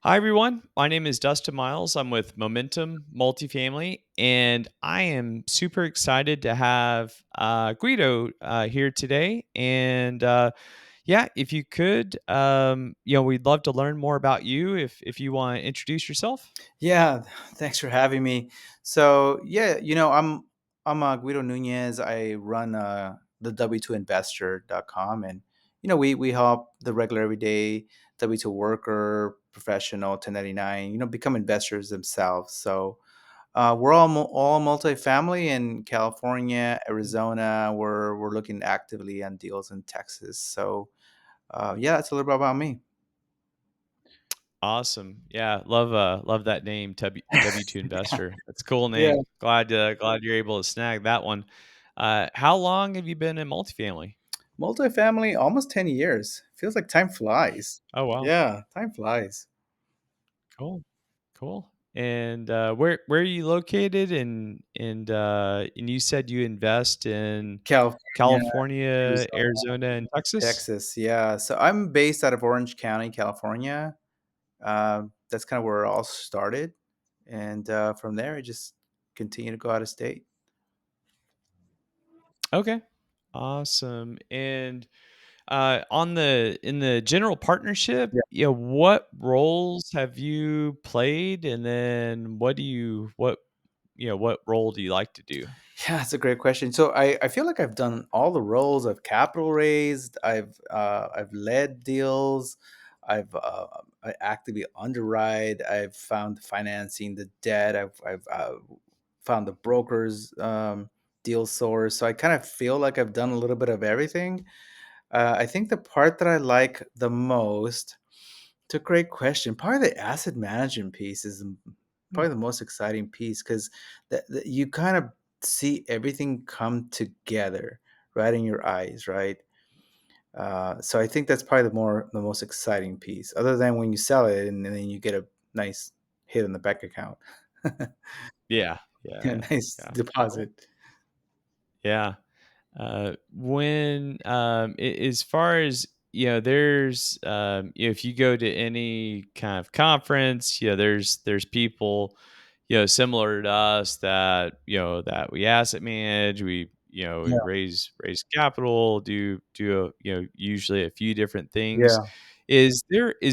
Hi, everyone. My name is Dustin Miles. I'm with Momentum Multifamily, and I am super excited to have Guido here today. And yeah, if you could, we'd love to learn more about you. If you want to introduce yourself. Yeah, thanks for having me. So yeah, I'm Guido Nunez. I run the W2investor.com, and we help the regular everyday W2 worker, professional, 1099, become investors themselves. So we're all multifamily in California, Arizona. We're looking actively on deals in Texas. So yeah, that's a little bit about me. Awesome. Yeah, love that name, W two Investor. That's a cool Yeah. name. Glad you're able to snag that one. How long have you been in multifamily? Multifamily, almost 10 years. Feels like time flies. Oh wow, Yeah, time flies. cool. Cool. And where are you located? And you said you invest in California, California, Arizona, Arizona, and Texas? Texas. Yeah. So I'm based out of Orange County, California. That's kind of where it all started. And from there, I just continue to go out of state. Okay. Awesome. And on the in the general partnership, what roles have you played, and then what role do you like to do? Yeah, that's a great question. So I feel like I've done all the roles. I've capital raised. I've led deals. I actively underwrite. I've found financing, the debt. I've found the brokers, deal source. So I kind of feel like I've done a little bit of everything. I think the part that I like the most, it's a great question. Probably the asset management piece is Hmm. probably the most exciting piece because you kind of see everything come together right in your eyes, right? So I think that's probably the most exciting piece, other than when you sell it and then you get a nice hit on the bank account, Yeah. Yeah. a Yeah. nice Yeah. Cool. deposit. Yeah. When as far as there's if you go to any kind of conference, there's people similar to us that that we asset manage, we Yeah, raise capital, do usually a few different things. yeah. Is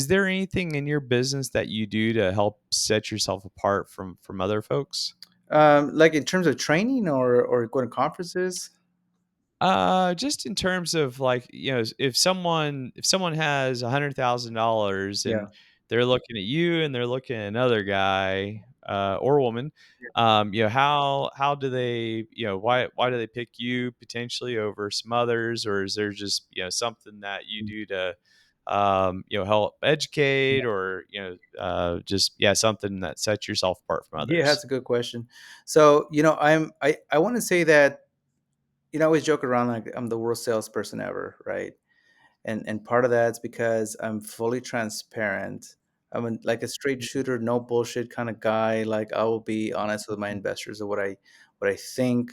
there anything in your business that you do to help set yourself apart from other folks? Like in terms of training or going to conferences. Just in terms of like, if someone has $100,000 Yeah. and they're looking at you and they're looking at another guy, or woman, how do they, why do they pick you potentially over some others, or is there just, something that you do to, help educate, or, just, yeah, something that sets yourself apart from Yeah, others? that's a good question. So, I want to say that, I always joke around like I'm the worst salesperson ever, right? And part of that's because I'm fully transparent. Like a straight shooter, no bullshit kind of guy. Like I will be honest with my investors of what I think.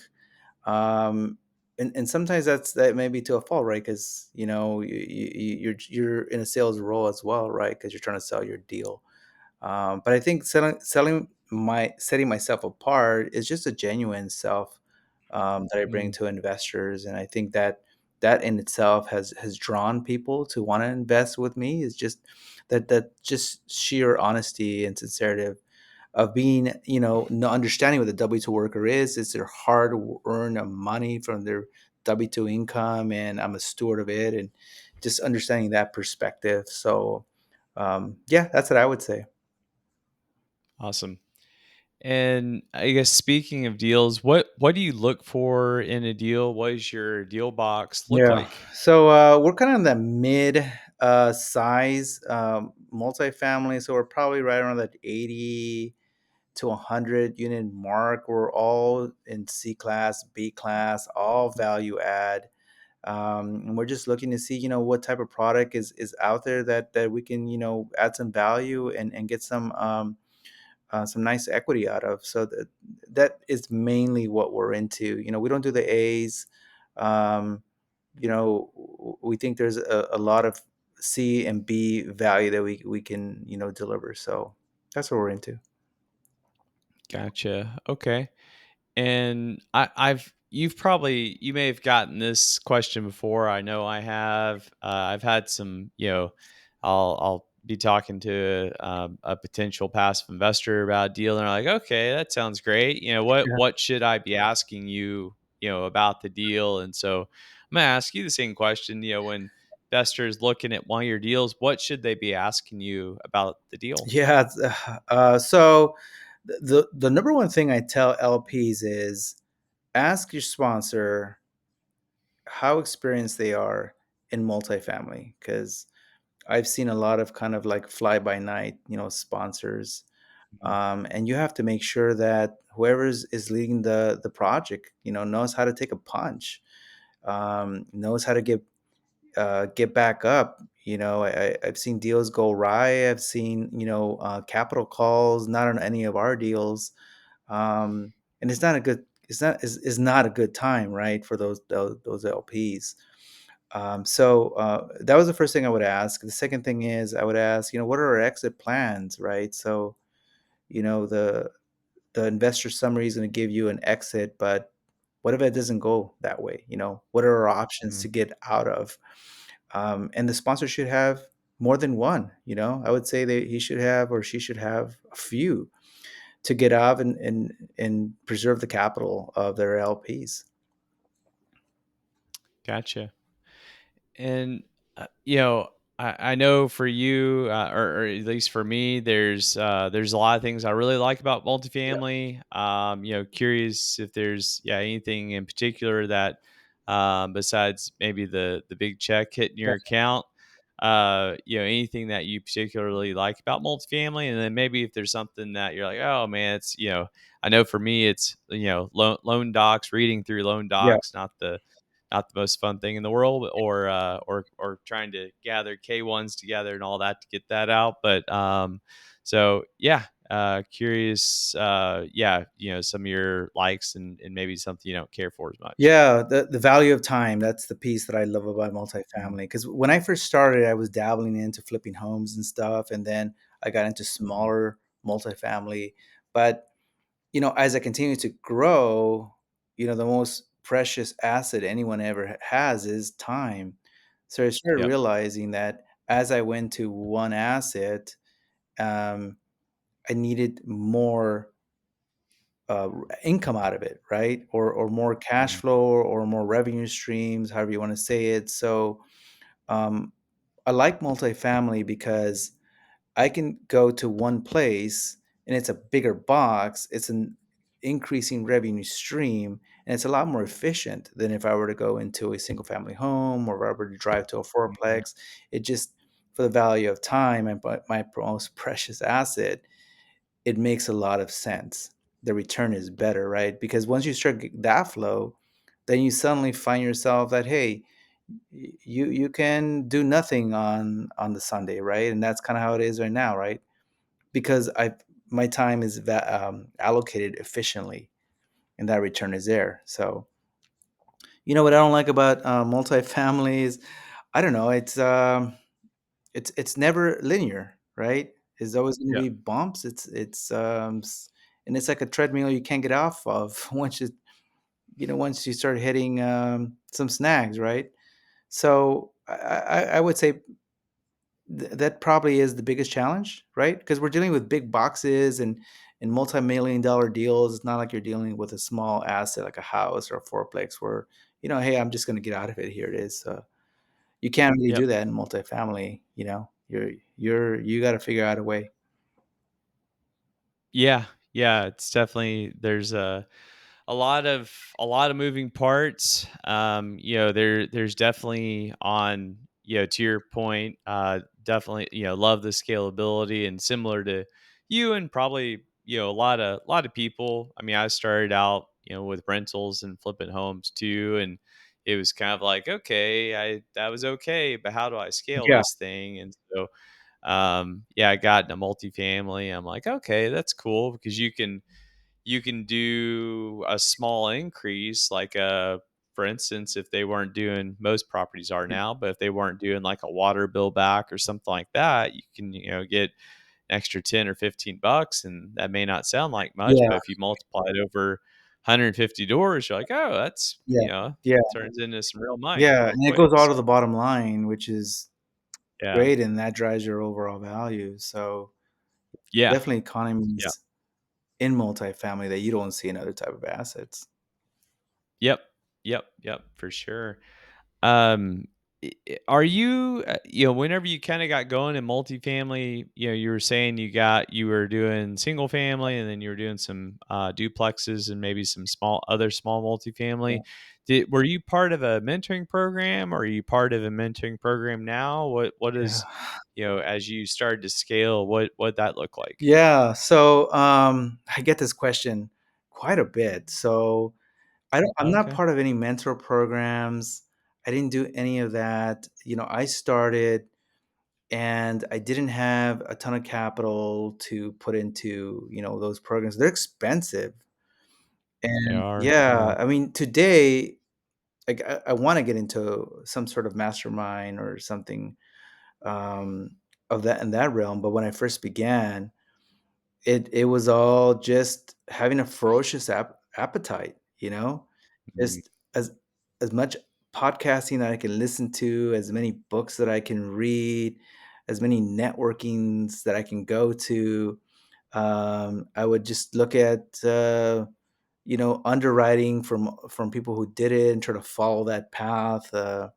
Um, and sometimes that may be to a fault, right? Because you're in a sales role as well, right? Because you're trying to sell your deal. But I think setting myself apart is just a genuine self, that I bring Mm, to investors, and I think that in itself has drawn people to want to invest with me. Is just that just sheer honesty and sincerity of being, no understanding what the W two worker is. It's their hard earned money from their W two income, and I'm a steward of it, and just understanding that perspective. So, yeah, that's what I would say. awesome. And I guess speaking of deals, what do you look for in a deal? What does your deal box look Yeah. like? So we're kind of in the mid size, multifamily. So we're probably right around that 80 to 100 unit mark. We're all in C class, B class, all value add. And we're just looking to see, what type of product is out there that we can, add some value and get some nice equity out of. So that is mainly what we're into. We don't do the A's. Um, we think there's a lot of C and B value that we can, deliver. So that's what we're into. Gotcha. Okay. And I've you've probably you may have gotten this question before. I know I have. I've had some. I'll be talking to a potential passive investor about a deal, and they're like, "Okay, that sounds great. Yeah. What should I be asking you? About the deal?" And so I'm gonna ask you the same question. When investors looking at one of your deals, what should they be asking you about the deal? Yeah. So the number one thing I tell LPs is ask your sponsor how experienced they are in multifamily, because I've seen a lot of kind of like fly by night, sponsors. Mhm. And you have to make sure that whoever is leading the project, knows how to take a punch, knows how to get back up. I've seen deals go awry. I've seen capital calls not on any of our deals, and it's not a good is not a good time, right, for those LPs. So that was the first thing I would ask. The second thing is I would ask, what are our exit plans, right? So the investor summary is going to give you an exit, but what if it doesn't go that way? What are our options Mhm. to get out of? And the sponsor should have more than one. I would say that he should have or she should have a few to get out and preserve the capital of their LPs. Gotcha. And I know for you, or at least for me, there's a lot of things I really like about Yeah. multifamily. Curious if there's anything in particular that, besides maybe the big check hitting Yeah. your account, anything that you particularly like about multifamily, and then maybe if there's something that you're like, oh man, it's I know for me it's loan docs, reading through loan Yeah. docs, not the most fun thing in the world, or trying to gather K1s together and all that to get that out. But so yeah, curious, some of your likes and maybe something you don't care for as much. Yeah, the value of time, that's the piece that I love about Mhm. multifamily. Because when I first started, I was dabbling into flipping homes and stuff, and then I got into smaller multifamily. But, as I continue to grow, the most precious asset anyone ever has is time. So I started Yep. realizing that as I went to one asset, um, I needed more income out of it, right? Or more cash Mhm. flow or more revenue streams, however you want to say it. So um, I like multifamily because I can go to one place and it's a bigger box. It's an increasing revenue stream, and it's a lot more efficient than if I were to go into a single family home or if I were to drive to a Mhm. fourplex. It just, for the value of time and my most precious asset, it makes a lot of sense. The return is better, right? Because once you start that flow, then you suddenly find yourself that, hey, you can do nothing on the Sunday, right? And that's kind of how it is right now, right? Because I my time is allocated efficiently, and that return is there. So what I don't like about multifamilies, I don't know. It's never linear, right? There's always going to Yep. be bumps. And it's like a treadmill you can't get off of once you start hitting some snags, right? So I would say that probably is the biggest challenge, right? Because we're dealing with big boxes and multi-million dollar deals. It's not like you're dealing with a small asset like a house or a fourplex where hey, I'm just going to get out of it. Here it is. You can't really Yep. do that in multifamily. You got to figure out a way. Yeah. Yeah. It's definitely there's a lot of moving parts. There's definitely on to your point, definitely love the scalability and similar to you and probably a lot of people. I mean, I started out with rentals and flipping homes too, and it was kind of like, okay, I that was okay, but how do I scale Yeah. this thing? And so I got into multifamily. I'm like, okay, that's cool because you can do a small increase like a for instance, if they weren't doing, most properties are now, but if they weren't doing like a water bill back or something like that, you can, get an extra 10 or 15 bucks. And that may not sound like much, Yeah, but if you multiply it over 150 doors, you're like, oh, that's, yeah, yeah, turns into some real money yeah, real and it quick. goes all to So, the bottom line, which is yeah. great, and that drives your overall value. So Yeah. definitely Yeah. economies in multifamily that you don't see in other type of assets. Yep. Yep. Yep. For sure. Um, are you, whenever you kind of got going in multifamily, you were saying you were doing single family and then you were doing some duplexes and maybe some small multifamily. Yeah. Were you part of a mentoring program, or are you part of a mentoring program now? What Yeah. is, as you started to scale, what that look like? Yeah. So I get this question quite a bit. So I'm not Okay. part of any mentor programs. I didn't do any of that. I started and I didn't have a ton of capital to put into, those programs. They're expensive. They And are. Yeah. yeah, I mean, today, like I want to get into some sort of mastermind or something um, of that in that realm. But when I first began, it was all just having a ferocious appetite, Mm, just as much podcasting that I can listen to, as many books that I can read, as many networkings that I can go to. I would just look at underwriting from people who did it and try to follow that path. mm.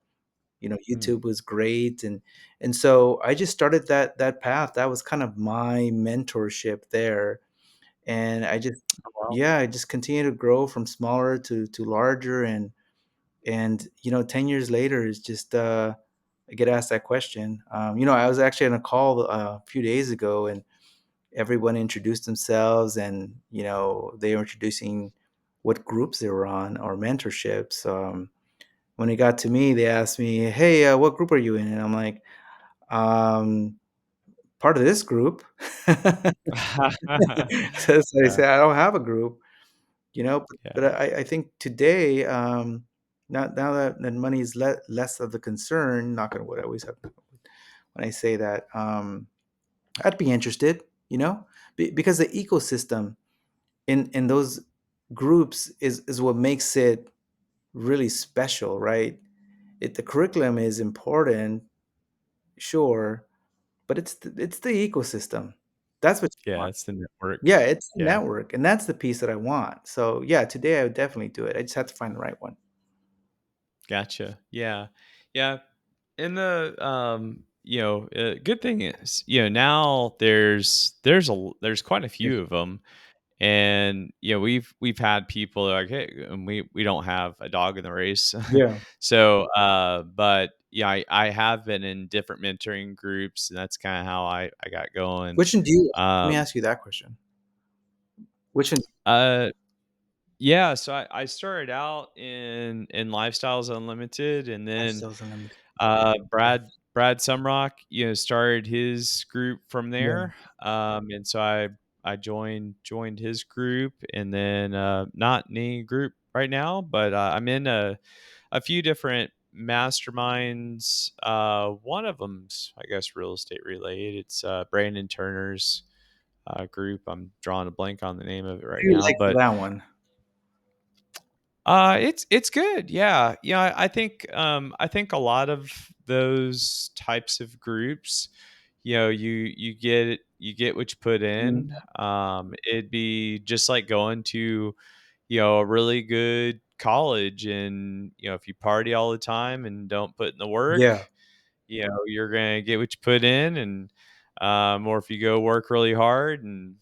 YouTube was great, and so I just started that path. That was kind of my mentorship there, and Oh, wow. yeah, I just continue to grow from smaller to larger, and 10 years later, it's just I get asked that question. I was actually on a call a few days ago, and everyone introduced themselves, and they were introducing what groups they were on or mentorships. When it got to me, they asked me, "Hey, what group are you in?" And I'm like, um, "Part of this group." So I Yeah. said, "I don't have a group," but Yeah. I think today, now that money is less of the concern, knock on wood, I always have when I say that, I'd be interested, because the ecosystem in those groups is what makes it really special, right? The curriculum is important, sure, but it's the ecosystem. That's what you Yeah, want. it's the network. Yeah, it's the Yeah, network, and that's the piece that I want. So, yeah, today I would definitely do it. I just have to find the right one. gotcha. Yeah. Yeah, and good thing is, now there's quite a Yeah. few of them. And, we've had people that are like, "Hey," and we don't have a dog in the race. Yeah. So, but, yeah, I have been in different mentoring groups, and that's kinda how I got going. Which one do you Let me Um, ask you that question. Which one uh Yeah, so I started out in Lifestyles Unlimited, and then Lifestyles Unlimited. Okay. Brad Sumrock, started his group from Yeah. there, and so I joined his group, and then not in any group right now, but I'm in a few different masterminds. One of them's, I guess, real estate related. It's Brandon Turner's group. I'm drawing a blank on the name of it What right do you now, like for but that one? it's good. Yeah. Yeah, I think a lot of those types of groups, you get what you put Mhm. in. It'd be just like going to, a really good college, and, if you party all the time and don't put in the work, Yeah. you're gonna get what you put in. And or if you go work really hard and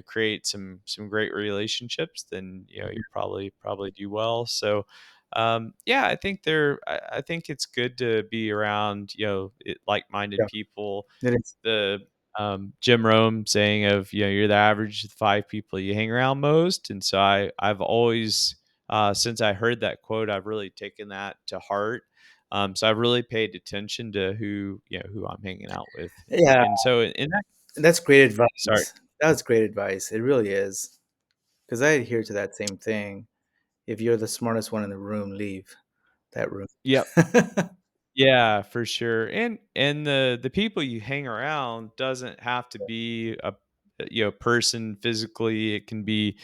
create some great relationships, then you probably do well. So yeah, I think it's good to be around like-minded Yeah. people. It is. The Jim Rome saying of, you're the average of 5 people you hang around most. And so I've always, since I heard that quote, I've really taken that to heart. So I've really paid attention to who I'm hanging out with. Yeah, And so in that, that's great sorry. advice. That was great advice. It really is, because I adhere to that same thing. if you're the smartest one in the room, leave that room. Yep. Yeah, for sure. And the people you hang around doesn't have to be a person physically. It can be,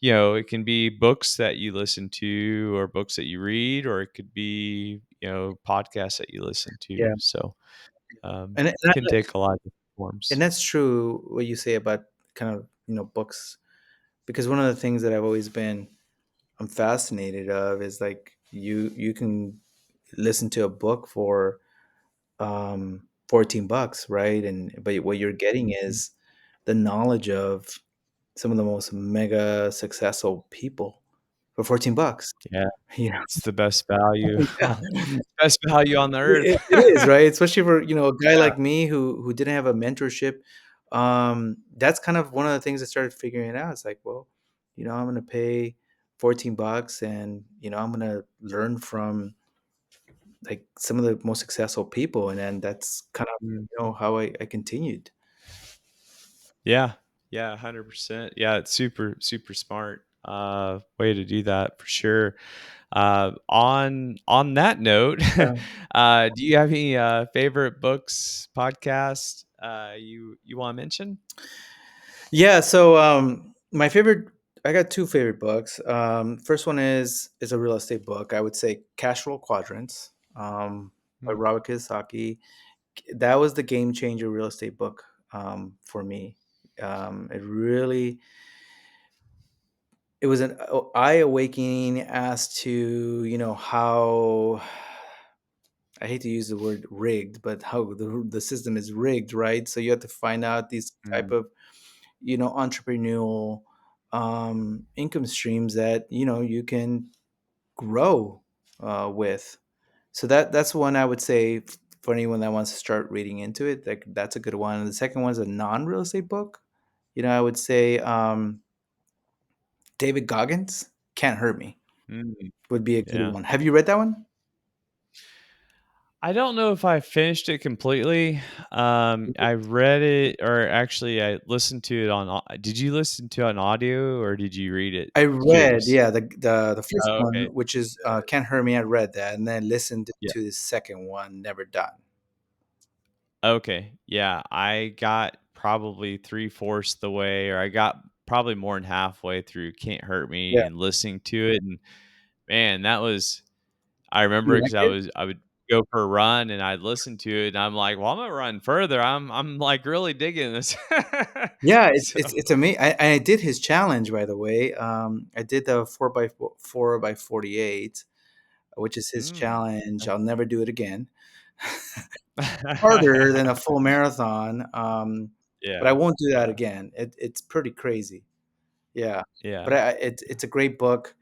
it can be books that you listen to or books that you read, or it could be, podcasts that you listen to. Yeah, So, and can take a lot of different and forms. that's true what you say about kind of, books, because one of the things that I've always been I'm fascinated of is like you can listen to a book for 14 bucks, right? And but what you're getting Mhm. is the knowledge of some of the most mega successful people for 14 bucks. Yeah, You know? it's the best value. Yeah. Best value on the earth. It is, right? Especially for, a guy Yeah. like me who didn't have a mentorship. That's kind of one of the things I started figuring out. It's like, well, I'm gonna pay 14 bucks and, I'm gonna learn from like some of the most successful people. And then that's kind of, Mhm. how I continued. Yeah. Yeah, 100%. Yeah, it's super, super smart, way to do that for sure. On that note, Yeah. do you have any, favorite books, podcasts, you wanna mention? Yeah, so my favorite I got two favorite books. First one is a real estate book. I would say Cash Flow Quadrants, by Mm, Robert Kiyosaki. That was the game changer real estate book for me. It really it was an eye awakening as to how, I hate to use the word rigged, but how the system is rigged, right? So you have to find out these type mm, of entrepreneurial income streams that you can grow with. So that's one I would say for anyone that wants to start reading into it. That's a good one. And the second one is a non-real estate book. I would say David Goggins, Can't Hurt Me, mm, would be a good yeah. one. Have you read that one? I don't know if I finished it completely. I read it, or actually I listened to it on did you listen to it on audio or did you read it? I read, Curious. yeah, the first Oh, one, okay. which is Can't Hurt Me. I read that, and then listened Yeah. to the second one, Never Done. Okay. Yeah. I got probably three-fourths the way, or I got probably more than halfway through Can't Hurt Yeah, Me and listening to it. And man, that was, I you remember because liked it? I would go for a run and I'd listen to it and I'm like, well, I'm gonna run further. I'm like really digging this. Yeah, So, it's amazing. I did his challenge, by the way. I did the 4 by 48, which is his mm, challenge. okay. I'll never do it again. Harder than a full marathon, but I Yeah. won't do that Yeah. again. It's pretty crazy. Yeah, but Yeah. it's a great book.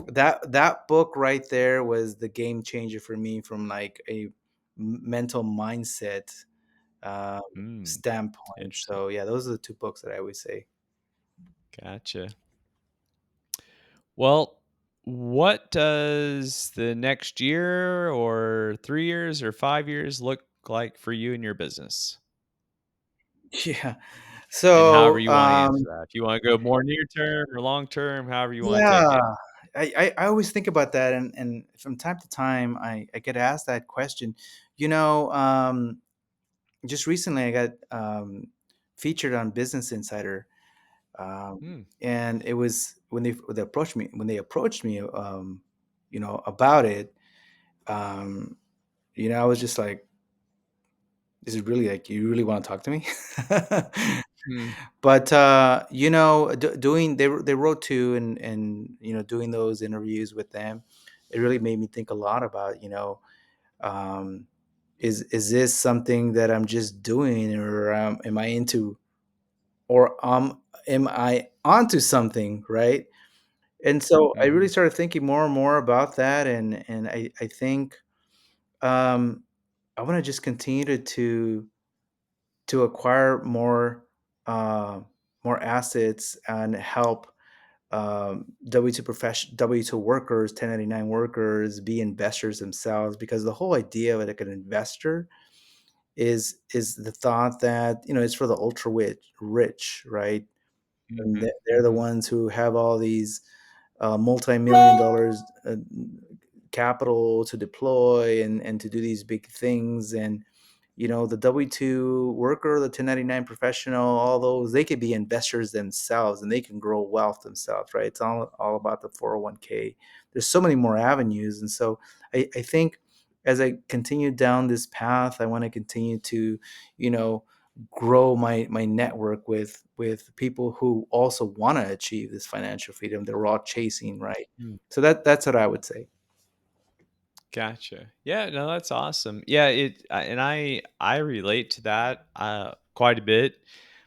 That book right there was the game changer for me from like a mental mindset um, Mm, standpoint. interesting. So yeah, those are the two books that I always say. Gotcha. Well, what does the next year or 3 years or 5 years look like for you and your business? Yeah. And however So, you wanna answer that. If you wanna go more near term or long term, however you wanna take yeah, it. I always think about that, and from time to time, I get asked that question. You know, just recently, I got featured on Business Insider, Mm, and it was when they approached me, about it. Um, I was just like, "Is it really like you really want to talk to me?" mm, But doing they wrote to, and doing those interviews with them, it really made me think a lot about um, is this something that I'm just doing, or am I into, or am I onto something, right? And so I really mhm, started thinking more and more about that, and I think um, I want to just continue to acquire uh, more assets and help W2 workers, 1099 workers be investors themselves, because the whole idea of like an investor is the thought that it's for the ultra rich, right? And mhm, they're the mhm, ones who have all these. multi-million dollars capital to deploy and to do these big things. And the W2 worker, the 1099 professional, all those, they could be investors themselves and they can grow wealth themselves, right? It's all about the 401k. There's so many more avenues. And so I think as I continue down this path, I want to continue to, you know, grow my network with people who also want to achieve this financial freedom that we're all chasing, right? Mm. So that's what I would say. Gotcha. Yeah, no, that's awesome. Yeah, and I relate to that quite a bit.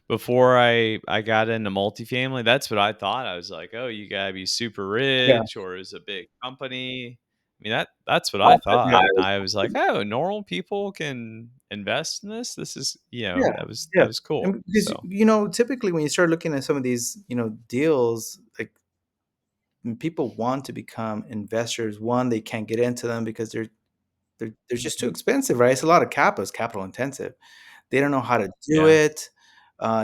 Before I got into multifamily, that's what I thought. I was like, "Oh, you gotta be super Yeah. rich or is a big company." I mean, that's what I That's what thought. I I was like, "Oh, normal people can invest in this. This is, Yeah, that yeah, was cool." and because, So, typically when you start looking at some of these, deals, like, when people want to become investors, one, they can't get into them because they're just too mhm, expensive, right? It's a lot of capital, it's capital intensive. They don't know how to do yeah. it.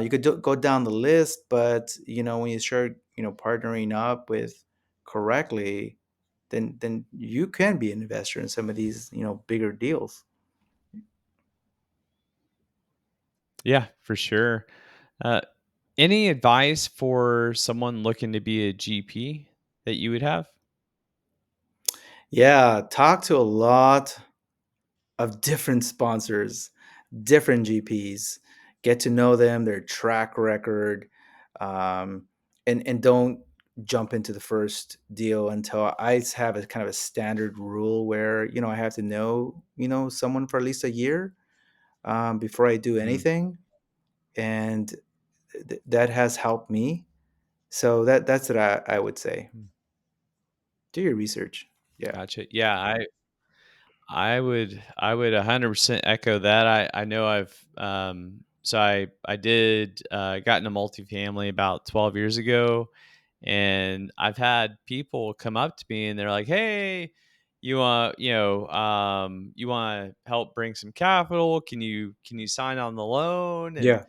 You could go down the list, but, when you start, partnering up with correctly, then you can be an investor in some of these, bigger deals. Yeah, for sure. Uh, any advice for someone looking to be a GP that you would have? Yeah, talk to a lot of different sponsors, different GPs, get to know them, their track record, um, and don't jump into the first deal until I have a kind of a standard rule where I have to know someone for at least a year before I do Mhm. anything, and that has helped me. So that's what I would say. Mm. Do your research. Yeah. Gotcha. Yeah, I would 100% echo that. I know I did got into multifamily about 12 years ago, and I've had people come up to me and they're like, "Hey, you want to help bring some capital? Can you sign on the loan?" And Yeah.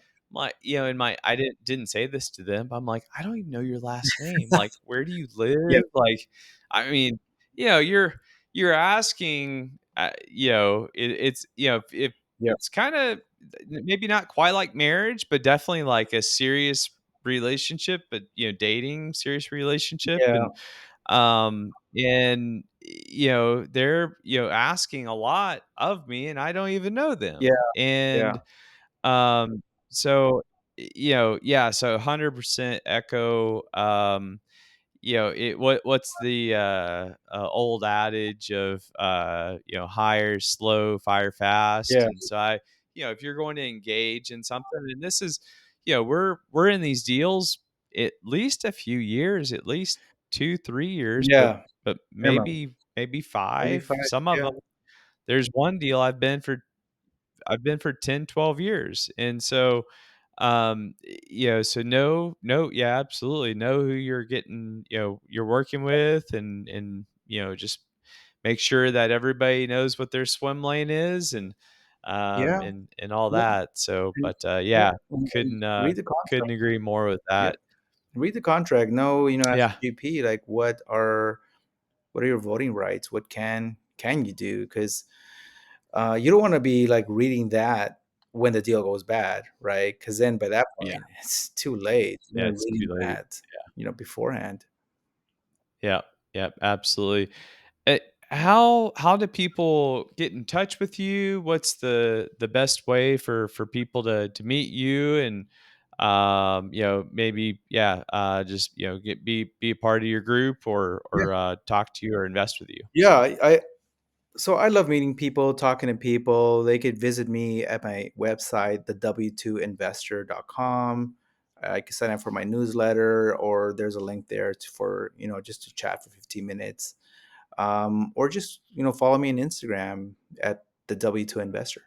in my I didn't say this to them, but I'm like, "I don't even know your last name. Like, where do you Yeah. live?" Like, I mean, you're asking, it's if Yeah. it's kind of maybe not quite like marriage, but definitely like a serious relationship, but dating, serious relationship, Yeah. and they're asking a lot of me, and I don't even know them, Yeah. Yeah. and um, so yeah, so 100% echo. What's the old adage of hire slow, fire fast, Yeah. and so if you're going to engage in something, and this is we're in these deals at least a few years, at least 2-3 years, but Yeah. Minimum. maybe Maybe five, 5, some of yeah. them. There's one deal I've been for 10, 12 years. And so, so no, yeah, absolutely. Know who you're getting, you're working with, and, just make sure that everybody knows what their swim lane is, Yeah, and all yeah, that. So, and but, yeah, yeah, and couldn't, read the couldn't contract. agree more with Yeah, that. read the contract. Know, as a Yeah. GP, like, what are your voting rights? What can you do? Because you don't wanna be, like, reading that when the deal goes bad, right? Because then by that Yeah. point, it's too late. You Yeah. wanna It's too reading late. that, beforehand. Yeah. Yeah. Absolutely. Eh, how do people get in touch with you? What's the best way for people to meet you, and maybe just be a part of your group, Yeah. or talk to you or invest with you? Yeah, I love meeting people, talking to people. They could visit me at my website, the w2investor.com. I can sign up for my newsletter, or there's a link there for, just to chat for 15 minutes. Or just, follow me on Instagram at the W2 Investor.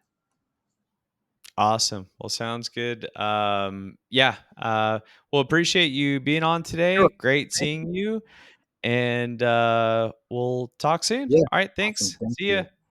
Awesome. Well, sounds good. Yeah. Well, appreciate you being on Sure. today. Great Thank seeing you. you, and we'll talk soon. Yeah. All right. Awesome. Thanks. Thank See ya. you.